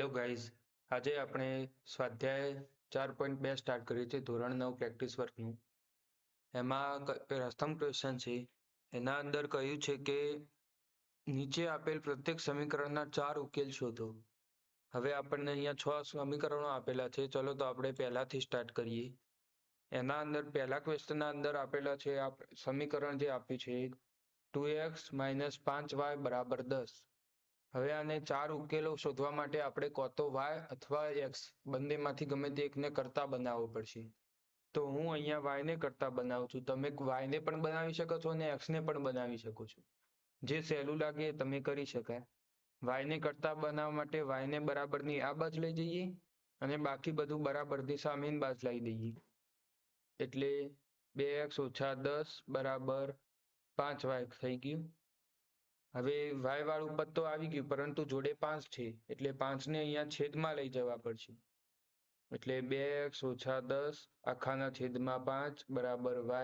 Hello guys, આજે આપણે સ્વાધ્યાય 4.2 સ્ટાર્ટ કર્યું છે ધોરણ 9 પ્રેક્ટિસ વર્કનું. એમાં પ્રથમ ક્વેશ્ચન છે. એના અંદર કહ્યું છે કે નીચે આપેલ પ્રત્યેક સમીકરણના 4 ઉકેલ શોધો. હવે આપણને અહીંયા 6 સમીકરણો આપેલા છે. ચલો તો આપણે પહેલાથી સ્ટાર્ટ કરીએ. એના અંદર પહેલા ક્વેશ્ચનના અંદર આપેલા છે સમીકરણ જે આપ્યું છે 2x - 5y = 10. હવે આને 4 ઉકેલો શોધવા માટે આપણે કાં તો y અથવા x બંનેમાંથી ગમે તે એકને કરતા બનાવવો પડશે. તો હું અહીંયા y ને કરતા બનાવું છું. તમે y ને પણ બનાવી શકો છો અને x ને પણ બનાવી શકો છો. જે સહેલું લાગે એ તમે કરી શકાય. y ને કરતા બનાવવા માટે y ને બરાબરની આ બાજુ લઈ જઈએ અને બાકી બધું બરાબરની સામેની બાજુ લઈ દઈએ. એટલે 2x - 10 = 5y થઈ ગયું. હવે y વાળું પદ તો આવી ગયું, પરંતુ જોડે 5 છે એટલે 5 ને અહીંયા છેદમાં લઈ જવા પડશે. એટલે 2x - 10 આખાના છેદમાં 5 = y.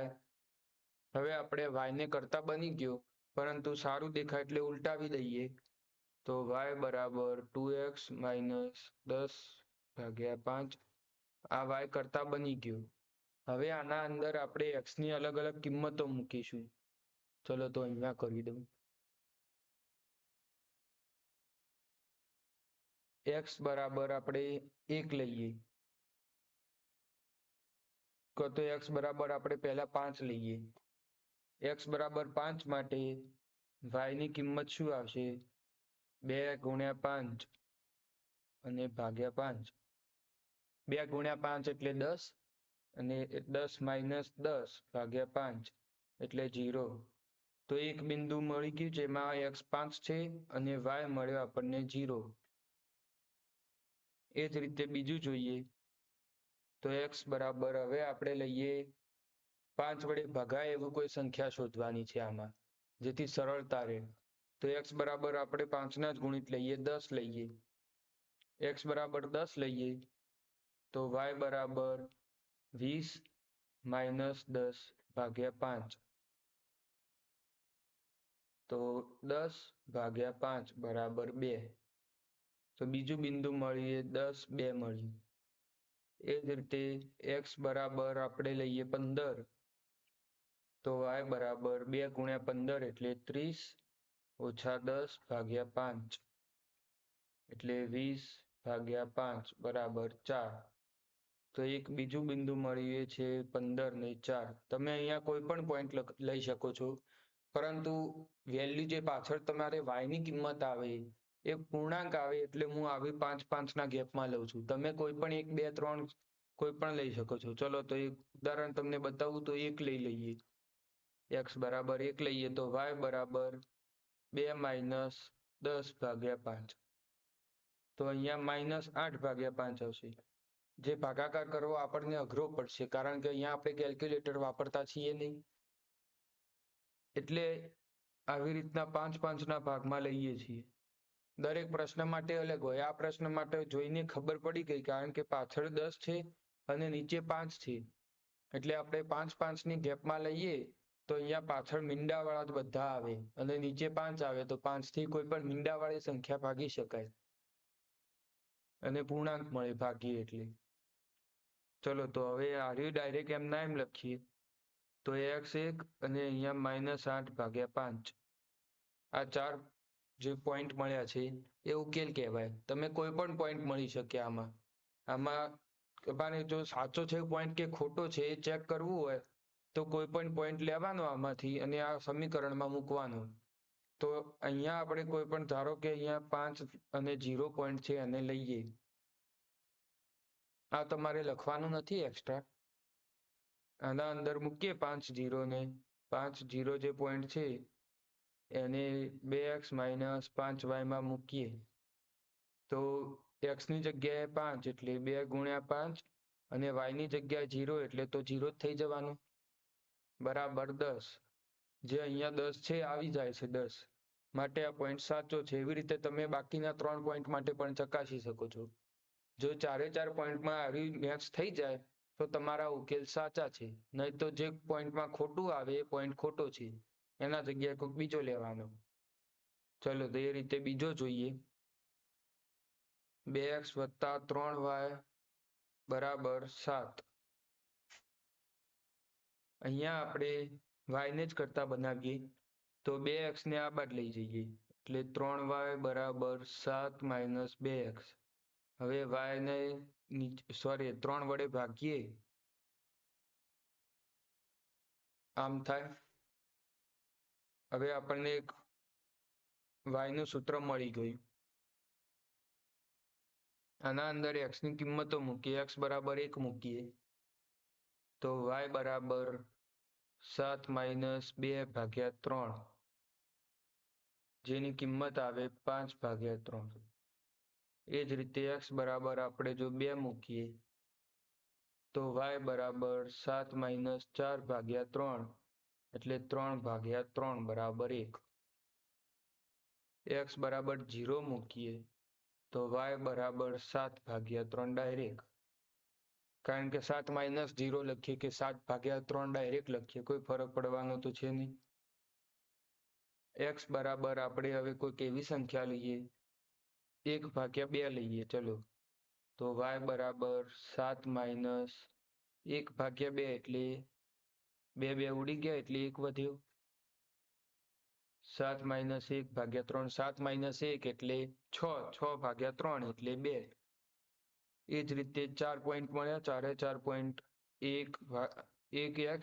હવે આપણે y ને કરતા બની ગયો, પરંતુ સારું દેખાય એટલે ઉલટાવી દઈએ. તો y = 2x - 10/5. આ y કરતા બની ગયો. હવે આના અંદર આપણે x ની અલગ અલગ કિંમતો મૂકીશું. ચલો તો અહીંયા કરી દઉં. x બરાબર આપણે 1 લઈએ, તો x બરાબર આપણે પહેલા 5 લઈએ. x બરાબર 5 માટે y ની કિંમત શું આવશે? 2 × 5 અને ભાગ્યા 5. 2 × 5 એટલે 10 અને 10 - 10/5 એટલે 0. તો એક બિંદુ મળી ગયું જેમાં x 5 છે અને y મળ્યો આપણને 0. એ જ રીતે બીજું જોઈએ તો x બરાબર હવે આપણે લઈએ 5 વડે ભગાય એવું કોઈ સંખ્યા શોધવાની છે આમાં, જેથી સરળતા રહે. તો x બરાબર આપણે 5 ના જ ગુણિત લઈએ, 10 લઈએ. x બરાબર 10 લઈએ તો y બરાબર 20 - 10/5. તો 10/5 = 2. તો બીજું બિંદુ મળીએ 10, 2 મળ્યું. એ જ રીતે x બરાબર આપણે લઈએ 15, તો y બરાબર 2 × 15 એટલે 30 - 10/5 એટલે 20/5 = 4. તો એક બીજું બિંદુ મળીએ છે 15 ને 4. તમે અહીંયા કોઈ પણ પોઈન્ટ લઈ શકો છો, પરંતુ વેલ્યુ જે પાછળ તમારે y ની કિંમત આવે એ પૂર્ણાંક આવે એટલે હું આવી 5 ના ગેપમાં લઉં છું. તમે કોઈ પણ 1, 2, 3 કોઈ પણ લઈ શકો છો. ચલો તો એક ઉદાહરણ તમને બતાવું તો 1 લઈ લઈએ. x બરાબર 1 લઈએ તો y બરાબર 2 - 10/5. તો અહીંયા -8/5 આવશે. જે ભાગાકાર કરવો આપણને અઘરો પડશે, કારણ કે અહીંયા આપણે કેલ્ક્યુલેટર વાપરતા છીએ નહીં. એટલે આવી રીતના 5 ના ભાગમાં લઈએ છીએ. દરેક પ્રશ્ન માટે અલગ હોય. આ પ્રશ્ન માટે જોઈને ખબર પડી ગઈ, કારણ કે પાછળ 10 છે અને નીચે 5 છે. એટલે આપણે 5 ની ગેપમાં લઈએ તો અહીંયા પાછળ મીંડાવાળા જ બધા આવે અને નીચે 5 આવે તો 5 થી કોઈ પણ મીંડાવાળી સંખ્યા ભાગી શકાય અને પૂર્ણાંક મળે ભાગીએ એટલે. ચલો તો હવે આર્યું ડાયરેક્ટ એમના એમ લખીએ તો x1 અને અહીંયા -8/5. આ 4 જે પોઈન્ટ મળ્યા છે એ ઉકેલ કહેવાય. તમે કોઈ પણ પોઈન્ટ મળી શકે આમાં તમારે જો સાચો છે પોઈન્ટ કે ખોટો છે એ ચેક કરવું હોય તો કોઈ પણ પોઈન્ટ લેવાનો આમાંથી અને આ સમીકરણમાં મૂકવાનો. તો અહીંયા આપણે કોઈ પણ ધારો કે અહીંયા 5 અને 0 પોઈન્ટ છે એને લઈએ. આ તમારે લખવાનું નથી એક્સ્ટ્રા. આના અંદર મૂકીએ 5 0 ને 5 0 જે પોઈન્ટ છે એને 2x - 5y માં મૂકીએ તો x ની જગ્યાએ 5 એટલે 2 × 5 અને y ની જગ્યાએ 0 એટલે તો 0 જ થઈ જવાનું બરાબર 10. જે અહીંયા 10 છે આવી જાય છે 10, માટે આ પોઈન્ટ સાચો છે. એવી રીતે તમે બાકીના 3 પોઈન્ટ માટે પણ ચકાસી શકો છો. જો 4 પોઈન્ટમાં આવી મેચ થઈ જાય તો તમારા ઉકેલ સાચા છે, નહીં તો જે પોઈન્ટમાં ખોટું આવે એ પોઈન્ટ ખોટો છે, એના જગ્યાએ કોઈક બીજો લેવાનો. ચલો તો એ રીતે બીજો જોઈએ. 2x વત્તા 3y બરાબર 7. અહીંયા આપણે y ને જ કરતા બનાવીએ તો 2x ને આ બાદ લઈ જઈએ એટલે 3y બરાબર 7 માઇનસ 2x. હવે y ને 3 વડે ભાગીએ આમ થાય. હવે આપણને y નું સૂત્ર મળી ગયું. આના અંદર x ની કિંમતો મૂકીએ, x બરાબર 1 મૂકીએ તો y બરાબર 7 માઇનસ 2 ભાગ્યા 3, જેની કિંમત આવે 5 ભાગ્યા 3. એ જ રીતે x બરાબર આપણે જો 2 મૂકીએ તો y બરાબર 7 માઇનસ 4 ભાગ્યા 3 એટલે 3 ભાગ્યા 3 બરાબર 1. x બરાબર 0 મૂકીએ તો y બરાબર 7 ભાગ્યા 3 ડાયરેક્ટ. કારણ કે 7 માઇનસ 0 લખીએ કે 7 ભાગ્યા 3 ડાયરેક્ટ લખીએ કોઈ ફરક પડવાનો તો છે નહીં. x બરાબર આપણે હવે કોઈક એવી સંખ્યા લઈએ 1 ભાગ્યા 2 લઈએ ચલો તો y બરાબર 7 માઇનસ 1 ભાગ્યા 2 એટલે 2 2 ઉડી ગયા એટલે 1 વધ્યો. 7 માઇનસ 1 ભાગ્યા 3, 7 માઇનસ 1 એટલે 6, 6 ભાગ્યા 3 એટલે 2. એ જ રીતે 4 પોઈન્ટ મળ્યા, 4 4 પોઈન્ટ 1x.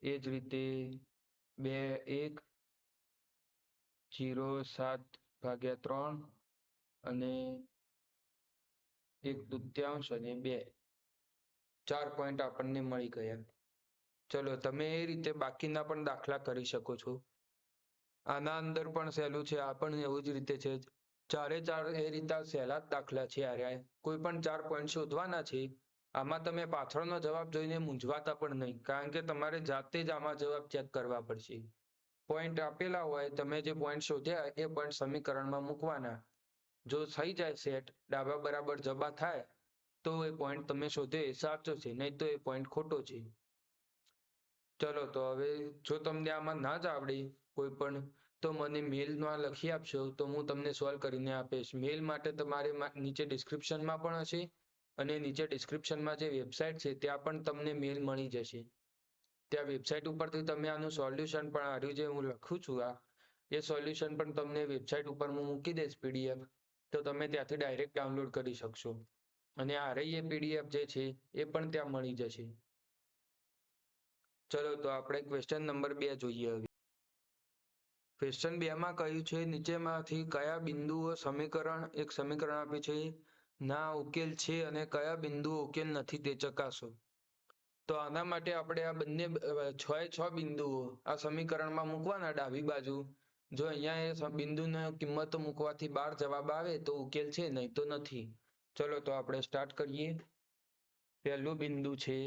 એ જ રીતે 2 1 0 7 ભાગ્યા 3 અને 1/3 અને 2. 4 પોઈન્ટ આપણને મળી ગયા. ચલો તમે એ રીતે બાકીના પણ દાખલા કરી શકો છો. આના અંદર પણ સહેલું છે, આ પણ એવું જ રીતે છે. 4 4 એ રીતે સહેલા જ દાખલા છે. કોઈ પણ 4 પોઈન્ટ શોધવાના છે. આમાં તમે પાછળનો જવાબ જોઈને મૂંઝવાતા પણ નહીં, કારણ કે તમારે જાતે જ આમાં જવાબ ચેક કરવા પડશે. પોઈન્ટ આપેલા હોય, તમે જે પોઈન્ટ શોધ્યા એ પોઈન્ટ સમીકરણમાં મૂકવાના. જો થઈ જાય સેટ, ડાબા બરાબર જબા થાય તો એ પોઈન્ટ તમે શોધ્યો એ સાચો છે, નહીં તો એ પોઈન્ટ ખોટો છે. ચલો તો હવે જો તમને આમાં ના જ આવડે કોઈ પણ તો મને મેલમાં લખી આપશો તો હું તમને સોલ્વ કરીને આપીશ. મેલ માટે તમારે નીચે ડિસ્ક્રિપ્શનમાં પણ હશે અને નીચે ડિસ્ક્રિપ્શનમાં જે વેબસાઇટ છે ત્યાં પણ તમને મેલ મળી જશે. ત્યાં વેબસાઇટ ઉપરથી તમે આનું સોલ્યુશન પણ આવ્યું જે હું લખું છું એ સોલ્યુશન પણ તમને વેબસાઇટ ઉપર હું મૂકી દઈશ PDF, તો તમે ત્યાંથી ડાયરેક્ટ ડાઉનલોડ કરી શકશો. અને આ રહી એ PDF જે છે એ પણ ત્યાં મળી જશે. ચલો તો આપણે ક્વેશ્ચન નંબર 2 જોઈએ. હવે ક્વેશ્ચન 2 માં કહ્યું છે નીચેમાંથી કયા બિંદુઓ એક સમીકરણ આપે છે ના ઉકેલ છે અને કયા બિંદુઓ ઉકેલ નથી તે ચકાસો. તો આના માટે આપણે આ બંને 6 બિંદુઓ આ સમીકરણમાં મૂકવાના ડાબી બાજુ. જો અહીંયા એ બિંદુની કિંમતો મૂકવાથી 12 જવાબ આવે તો ઉકેલ છે, નહીં તો નથી. ચલો તો આપણે સ્ટાર્ટ કરીએ. પહેલું બિંદુ છે,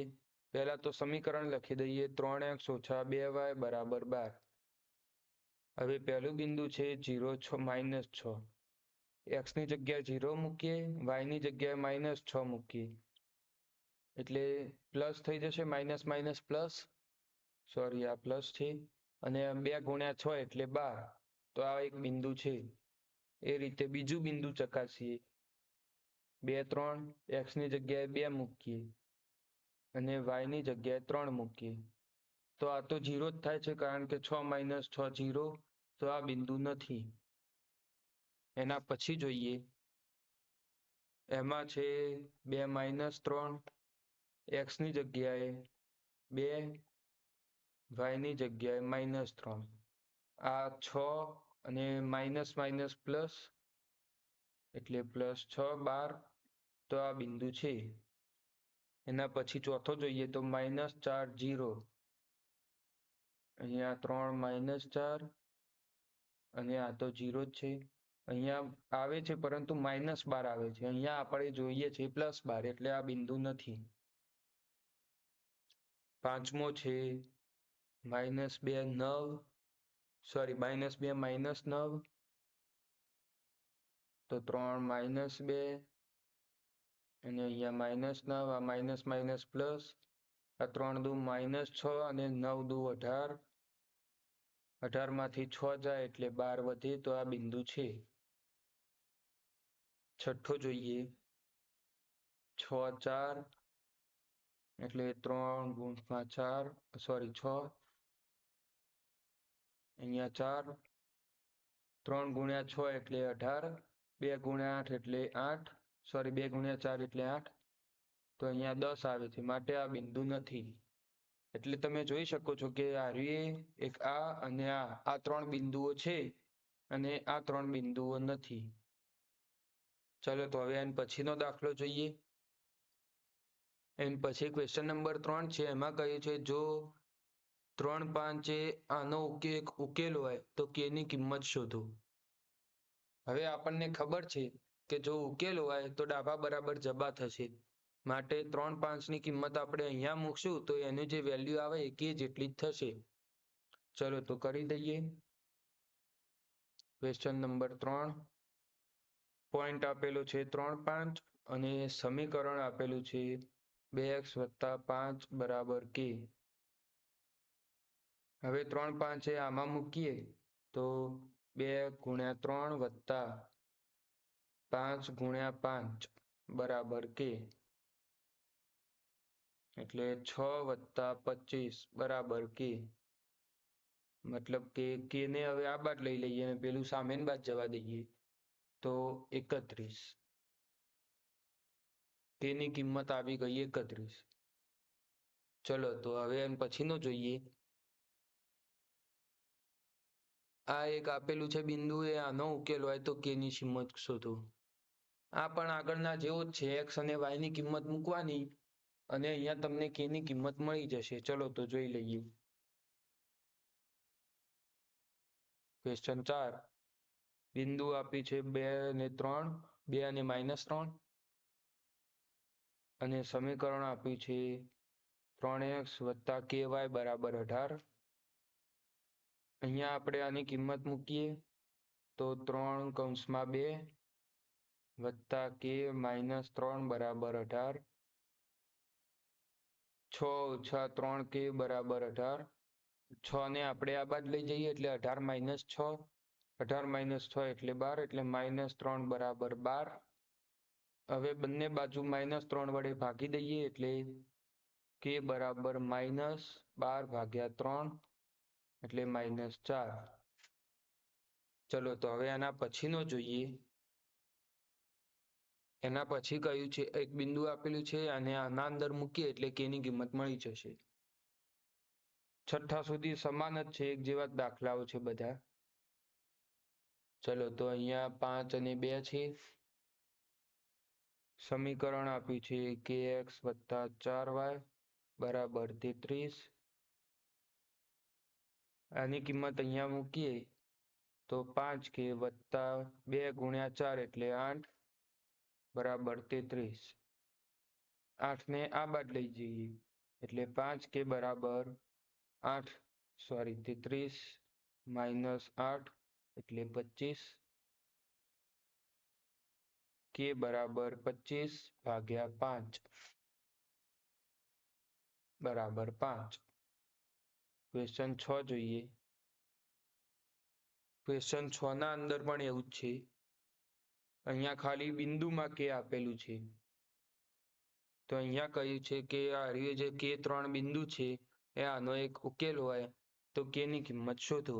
પહેલા તો સમીકરણ લખી દઈએ 3x ઓછા 2y બરાબર 12. હવે પહેલું બિંદુ છે 0 માઇનસ 6. x ની જગ્યાએ 0 મૂકીએ, y ની જગ્યાએ -6 મૂકીએ એટલે પ્લસ થઈ જશે. માઇનસ માઇનસ પ્લસ, સોરી આ પ્લસ છે અને 2 ગુણ્યા 6 એટલે 12. તો આ એક બિંદુ છે. એ રીતે બીજું બિંદુ ચકાસીએ. 2 3, x ની જગ્યાએ 2 મૂકીએ અને y ની જગ્યાએ 3 મૂકીએ તો આ તો 0 જ થાય છે, કારણ કે 6 માઇનસ 6 0, તો આ બિંદુ નથી. એના પછી જોઈએ, એમાં છે 2 માઇનસ 3, x ની જગ્યાએ 2, y ની જગ્યાએ -3. આ 6 અને માઇનસ માઇનસ પ્લસ એટલે +6 12, તો આ બિંદુ છે. એના પછી ચોથો જોઈએ તો -4 0, અહીંયા 3 -4 અને આ તો 0 જ છે. અહીંયા આવે છે પરંતુ -12 આવે છે. અહીંયા આપણે જોઈએ છે +12, એટલે આ બિંદુ નથી. પાંચમો છે -2 9, સોરી -2 -9, તો 3 -2 અને અહીંયા -9, આ માઇનસ માઇનસ પ્લસ, આ 3 દુ -6 અને 9 દુ 18, 18 માંથી 6 જાય એટલે 12 વધે, તો આ બિંદુ છે. છઠ્ઠો જોઈએ 6 4 એટલે 3 ગુણ્યા 4 સોરી 6 અહીંયા 4 3 ગુણ્યા 6 એટલે 18 2 ગુણ્યા 8 એટલે 8 સોરી 2 ગુણ્યા 4 એટલે 8 તો અહીંયા 10 આવે છે માટે આ બિંદુ નથી એટલે તમે જોઈ શકો છો કે આ એક આ અને આ ત્રણ બિંદુઓ છે અને આ ત્રણ બિંદુઓ નથી. ચલો તો હવે એન પછીનો દાખલો જોઈએ. એન પછી ક્વેશ્ચન નંબર 3 છે. એમાં કહ્યું છે જો 3 5 એ આનો ઉકેલ હોય તો k ની કિંમત શોધો. હવે આપણને ખબર છે કે જો ઉકેલ હોય તો ડાબા બરાબર જબા થશે માટે 3 5 ની કિંમત આપણે અહીંયા મૂકશું તો એની જે વેલ્યુ આવે એ k જેટલી જ થશે. ચલો તો કરી દઈએ. ક્વેશ્ચન નંબર 3 પોઈન્ટ આપેલો છે 3 5 અને સમીકરણ આપેલું છે 2x + 5 = k. હવે 3 5 એ આમાં મૂકીએ તો 2 × 3 + 5 × 5 = k. એટલે 6 + 25 = k. મતલબ કે k ને હવે આ બાદ લઈ લઈએ અને પેલું સામેની બાદ જવા દઈએ તો 31. k ની કિંમત આવી ગઈ 31. ચલો તો હવે એમ પછીનો જોઈએ. આ એક આપેલું છે બિંદુ એ આનો ઉકેલ હોય તો k ની કિંમત શોધો. આ પણ આગળના જેવો જ છે. x અને y ની કિંમત મૂકવાની અને અહીંયા તમને k ની કિંમત મળી જશે. ચલો તો જોઈ લઈએ. ક્વેશ્ચન 4 બિંદુ આપી છે 2 અને 3 2 અને -3 અને સમીકરણ આપ્યું છે 3x + ky = 18. અહીંયા આપણે આની કિંમત મૂકીએ તો 3 / 2 + k - 3 = 18. 6 - 3k = 18. 6 ને આપણે આ બાદ લઈ જઈએ એટલે 18 - 6 18 - 6 એટલે 12 એટલે -3 = 12. હવે બંને બાજુ -3 વડે ભાગી દઈએ એટલે k = -12/3 એટલે -4. ચલો તો હવે આના પછીનો જોઈએ. એના પછી કહ્યું છે એક બિંદુ આપેલું છે અને આના અંદર મૂકીએ એટલે k ની કિંમત મળી જશે. છઠ્ઠા સુધી સમાન જ છે, એક જેવા જ દાખલાઓ છે બધા. ચલો તો અહીંયા 5 અને 2 છે. સમીકરણ આપ્યું છે kx + 4y = 33. આની કિંમત અહીંયા મૂકીએ તો 5k + 2 × 4 એટલે 8 = 33. 8 ને આ બાદ લઈ જઈએ એટલે 5k = 8 સોરી 33 - 8 એટલે 25. k = 25/5 = 5. ક્વેશ્ચન 6 જોઈએ. ક્વેશ્ચન 6 ના અંદર પણ એવું જ છે. અહીંયા ખાલી બિંદુમાં k આપેલું છે. તો અહીંયા કહ્યું છે કે આ જે k 3 બિંદુ છે એ આનો એક ઉકેલ હોય તો k ની કિંમત શોધો.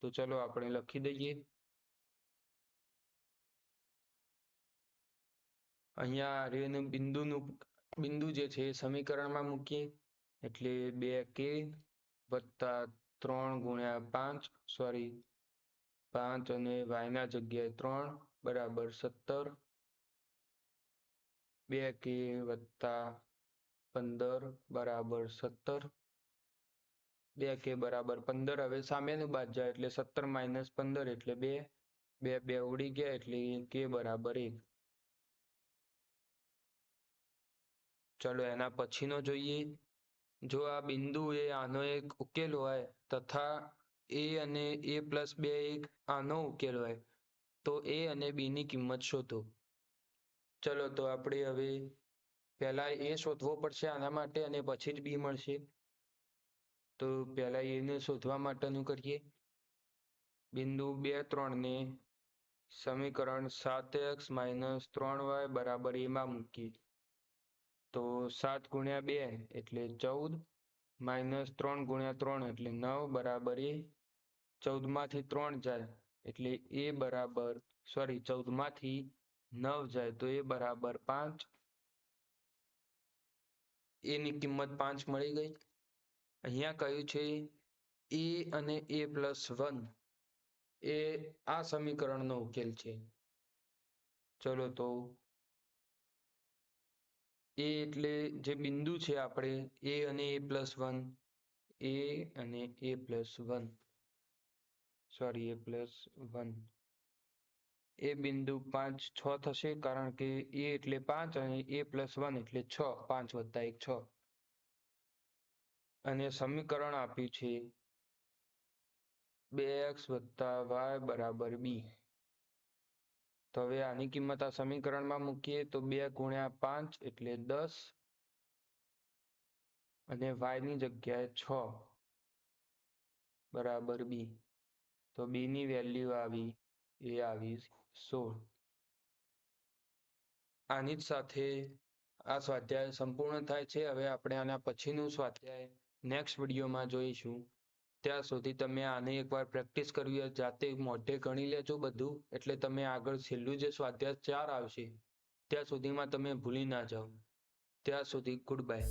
તો ચલો આપણે લખી દઈએ. અહીંયા બિંદુ જે છે એ સમીકરણમાં મૂકીએ એટલે 2k + 3 × 5 સોરી 5 અને y ના જગ્યાએ 3 = 17. 2k + 15 = 17. 2k = 15. હવે સામેનું બાદ જાય એટલે 17 - 15 એટલે 2. 2 ઉડી ગયા એટલે k = 1. ચલો એના પછીનો જોઈએ. જો આ બિંદુ એ આનો એક ઉકેલ હોય તથા a અને a + 2 એક આનો ઉકેલ હોય તો a અને b ની કિંમત શોધો. ચલો તો આપણે હવે પહેલા a શોધવો પડશે આના માટે અને પછી જ b મળશે. તો પહેલા a ને શોધવા માટેનું કરીએ. બિંદુ 2 3 ને સમીકરણ 7x - 3y બરાબર a માં મૂકીએ તો 7 × 2 એટલે 14 - 3 × 3 એટલે 9 બરાબર a. 14 માંથી 3 જાય એટલે a બરાબર 14 માંથી 9 જાય તો a બરાબર 5. a ની કિંમત 5 મળી ગઈ. અહીંયા કહ્યું છે a અને a+1 એ આ સમીકરણનો ઉકેલ છે. ચલો તો a એટલે જે બિંદુ છે આપણે a અને a+1 એ બિંદુ 5 6 થશે કારણ કે a એટલે 5 અને a+1 એટલે 6 5 + 1 6 અને સમીકરણ આપ્યું છે 2x + y બરાબર b. તો હવે આની કિંમત આ સમીકરણમાં મૂકીએ તો 2 × 5 એટલે 10 અને y ની જગ્યાએ 6 બરાબર b. તો b ની વેલ્યુ આવી 16. આની જ સાથે આ સ્વાધ્યાય સંપૂર્ણ થાય છે. હવે આપણે આના પછીનું સ્વાધ્યાય નેક્સ્ટ વિડીયોમાં જોઈશું. ત્યાં સુધી તમે આને એકવાર પ્રેક્ટિસ કરવી જાતે મોઢે ગણી લેજો બધું, એટલે તમે આગળ છેલ્લું જે સ્વાધ્યાય 4 આવશે ત્યાં સુધીમાં તમે ભૂલી ના જાઓ. ત્યાં સુધી ગુડ બાય.